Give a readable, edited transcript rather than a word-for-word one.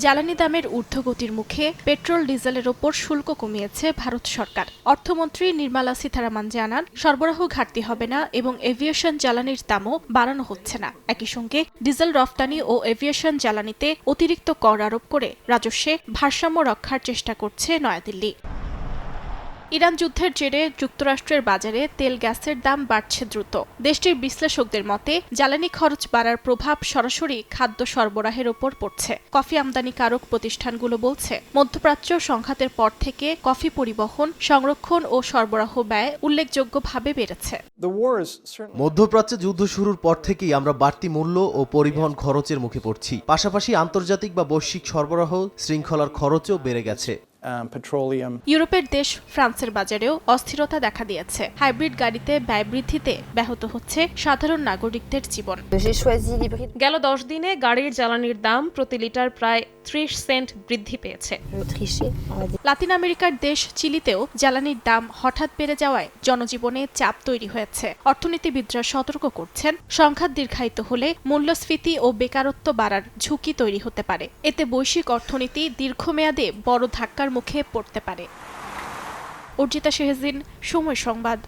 জ্বালানি দামের ঊর্ধ্বগতির মুখে পেট্রোল ডিজেলের ওপর শুল্ক কমিয়েছে ভারত সরকার। অর্থমন্ত্রী নির্মলা সীতারামন জানান, সরবরাহ ঘাটতি হবে না এবং এভিয়েশন জ্বালানির দামও বাড়ানো হচ্ছে না। একই সঙ্গে ডিজেল রফতানি ও এভিয়েশন জ্বালানিতে অতিরিক্ত কর আরোপ করে রাজস্বে ভারসাম্য রক্ষার চেষ্টা করছে নয়াদিল্লি। ইরান যুদ্ধের জেরে যুক্তরাষ্ট্রের বাজারে তেল গ্যাসের দাম বাড়ছে দ্রুত। দেশটির বিশ্লেষকদের মতে জ্বালানি খরচ বাড়ার প্রভাব সরাসরি খাদ্য সরবরাহের ওপর পড়ছে। কফি আমদানিকারক প্রতিষ্ঠানগুলো বলছে, মধ্যপ্রাচ্য সংঘাতের পর থেকে কফি পরিবহন, সংরক্ষণ ও সরবরাহ ব্যয় উল্লেখযোগ্যভাবে বেড়েছে। মধ্যপ্রাচ্যে যুদ্ধ শুরুর পর থেকেই আমরা বাড়তি মূল্য ও পরিবহন খরচের মুখে পড়ছি। পাশাপাশি আন্তর্জাতিক বা বৈশ্বিক সরবরাহ শৃঙ্খলার খরচও বেড়ে গেছে। ইউরোপের দেশ ফ্রান্সের বাজারেও অস্থিরতা দেখা দিয়েছে। হাইব্রিড গাড়িতে ব্যয় বৃদ্ধিতে ব্যাহত হচ্ছে সাধারণ নাগরিকদের জীবন। গেল 10 দিনে গাড়ির জ্বালানির দাম প্রতি লিটার প্রায় 30 সেন্ট বৃদ্ধি পেয়েছে। লাতিন আমেরিকার দেশ চিলিতেও জ্বালানির দাম হঠাৎ বেড়ে যাওয়ায় জনজীবনে চাপ তৈরি হয়েছে। অর্থনীতিবিদরা সতর্ক করছেন, সংঘাত দীর্ঘায়িত হলে মূল্যস্ফীতি ও বেকারত্ব বাড়ার ঝুঁকি তৈরি হতে পারে। এতে বৈশ্বিক অর্থনীতি দীর্ঘমেয়াদে বড় ধাক্কার মুখে পড়তে পারে। অর্জিতা শেহজিন, সময় সংবাদ।